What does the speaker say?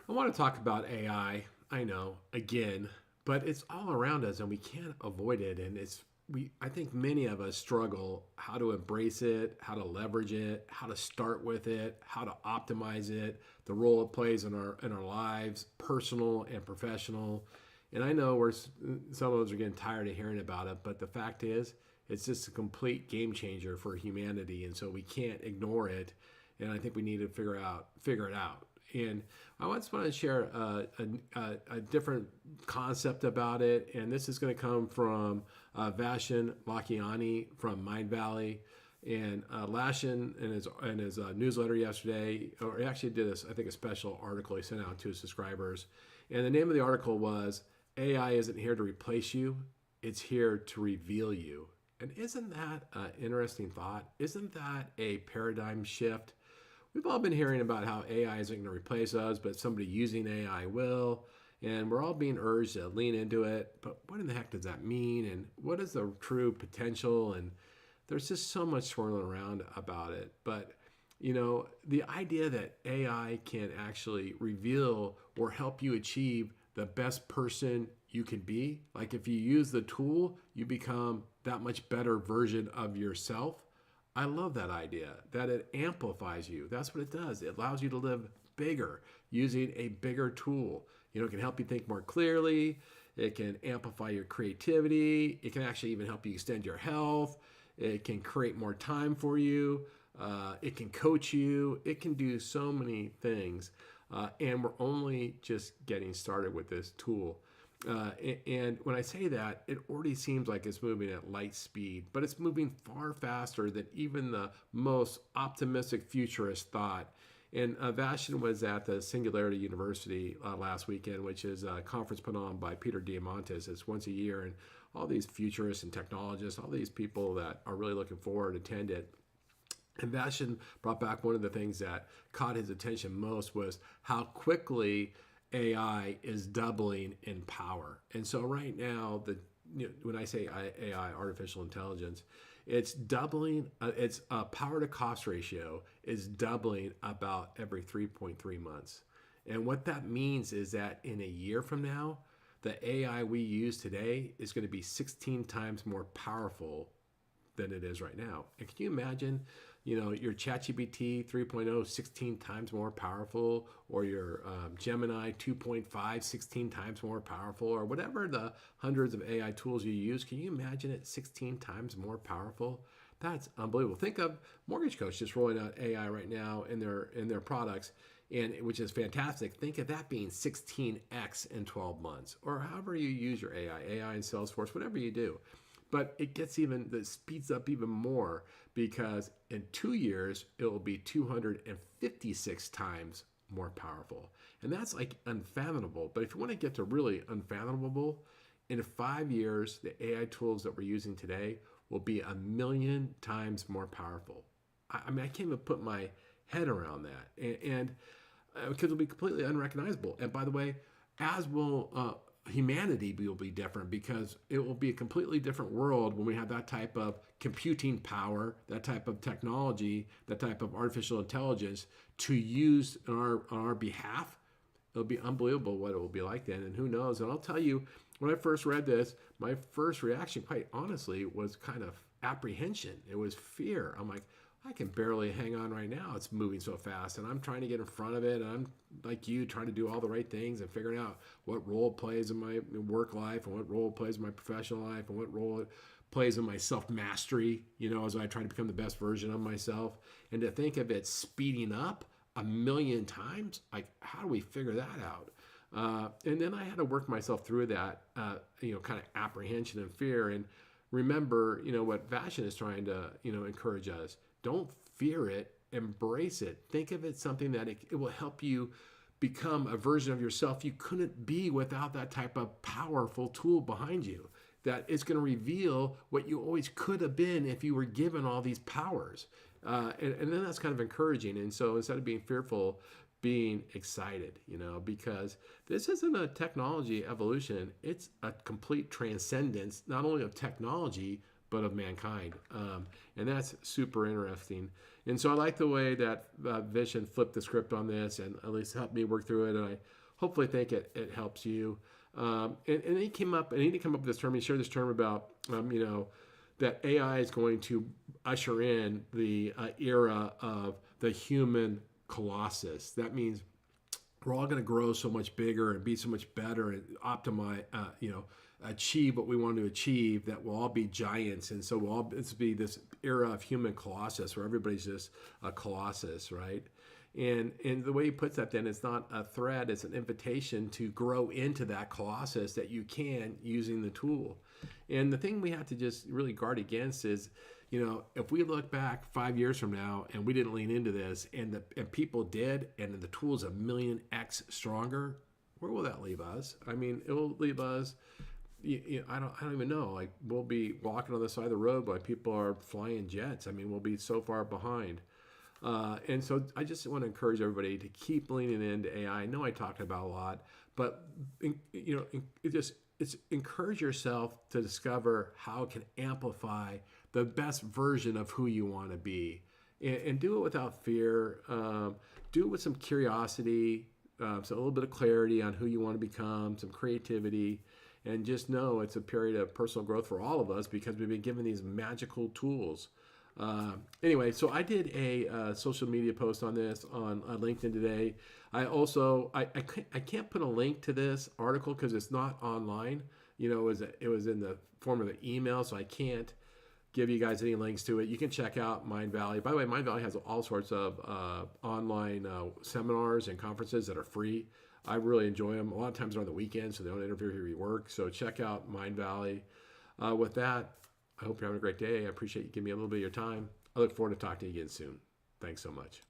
I want to talk about I know, again, but it's all around us and we can't avoid it. And I think many of us struggle how to embrace it, how to leverage it, how to start with it, how to optimize it, the role it plays in our lives, personal and professional. And I know some of us are getting tired of hearing about it, but the fact is, it's just a complete game changer for humanity, and so we can't ignore it. And I think we need to figure it out. And I just want to share a different concept about it, and this is going to come from Vashan Lakiani from Mind Valley. And Lashin in his newsletter yesterday, or he actually did this, I think, a special article he sent out to his subscribers. And the name of the article was AI isn't here to replace you, it's here to reveal you. And isn't that an interesting thought? Isn't that a paradigm shift? We've all been hearing about how AI isn't going to replace us, but somebody using AI will. And we're all being urged to lean into it. But what in the heck does that mean? And what is the true potential? And there's just so much swirling around about it. But, the idea that AI can actually reveal or help you achieve the best person you can be, like if you use the tool, you become that much better version of yourself. I love that idea that it amplifies you. That's what it does. It allows you to live bigger using a bigger tool. It can help you think more clearly. It can amplify your creativity. It can actually even help you extend your health. It can create more time for you. It can coach you. It can do so many things. And we're only just getting started with this tool. And when I say that, it already seems like it's moving at light speed, but it's moving far faster than even the most optimistic futurist thought. And Vashan was at the Singularity University last weekend, which is a conference put on by Peter Diamandis. It's once a year, and all these futurists and technologists, all these people that are really looking forward attend it. And Vashan brought back one of the things that caught his attention most was how quickly AI is doubling in power. And so right now, when I say AI, artificial intelligence, it's doubling. Its power to cost ratio is doubling about every 3.3 months. And what that means is that in a year from now, the AI we use today is going to be 16 times more powerful than it is right now. And can you imagine, your ChatGPT 3.0 16 times more powerful, or your Gemini 2.5 16 times more powerful, or whatever the hundreds of AI tools you use? Can you imagine it 16 times more powerful? That's unbelievable. Think of Mortgage Coach just rolling out AI right now in their products, and which is fantastic. Think of that being 16x in 12 months, or however you use your AI in Salesforce, whatever you do. But it speeds up even more, because in 2 years, it will be 256 times more powerful. And that's like unfathomable. But if you want to get to really unfathomable, in 5 years, the AI tools that we're using today will be 1 million times more powerful. I mean, I can't even put my head around that. And because it'll be completely unrecognizable. And by the way, as will humanity will be different, because it will be a completely different world when we have that type of computing power, that type of technology, that type of artificial intelligence to use on our behalf. It'll be unbelievable what it will be like then, and who knows. And I'll tell you, when I first read this, my first reaction, quite honestly, was kind of apprehension. It was fear. I'm like, I can barely hang on right now. It's moving so fast, and I'm trying to get in front of it. And I'm like you, trying to do all the right things and figuring out what role it plays in my work life, and what role it plays in my professional life, and what role it plays in my self-mastery, as I try to become the best version of myself. And to think of it speeding up 1 million times, like, how do we figure that out? And then I had to work myself through that, kind of apprehension and fear. And remember, what Vashan is trying to, encourage us. Don't fear it, embrace it. Think of it something that it will help you become a version of yourself you couldn't be without that type of powerful tool behind you. That it's going to reveal what you always could have been if you were given all these powers. And then that's kind of encouraging. And so instead of being fearful, being excited, because this isn't a technology evolution. It's a complete transcendence, not only of technology, but of mankind. And that's super interesting. And so I like the way that Vision flipped the script on this and at least helped me work through it. And I hopefully think it helps you. And he came up, and he didn't come up with this term. He shared this term about, that AI is going to usher in the era of the human colossus. That means we're all going to grow so much bigger and be so much better and optimize, achieve what we want to achieve, that we'll all be giants. And so it's be this era of human colossus where everybody's just a colossus, right? And the way he puts that, then, it's not a threat, it's an invitation to grow into that colossus that you can using the tool. And the thing we have to just really guard against is, if we look back 5 years from now and we didn't lean into this, and people did, and the tool's a million X stronger, where will that leave us? I mean, it will leave us. I don't even know. Like, we'll be walking on the side of the road while people are flying jets. I mean, we'll be so far behind. And so I just want to encourage everybody to keep leaning into AI. I know I talked about a lot, but it's encourage yourself to discover how it can amplify the best version of who you want to be, and do it without fear. Do it with some curiosity, so a little bit of clarity on who you want to become, some creativity, and just know it's a period of personal growth for all of us because we've been given these magical tools. Anyway, so I did a social media post on this on LinkedIn today. I also I can't put a link to this article because it's not online. It was in the form of an email, so I can't give you guys any links to it. You can check out Mind Valley. By the way, Mind Valley has all sorts of online seminars and conferences that are free. I really enjoy them. A lot of times they're on the weekend, so they don't interfere with your work. So check out Mind Valley. With that, I hope you're having a great day. I appreciate you giving me a little bit of your time. I look forward to talking to you again soon. Thanks so much.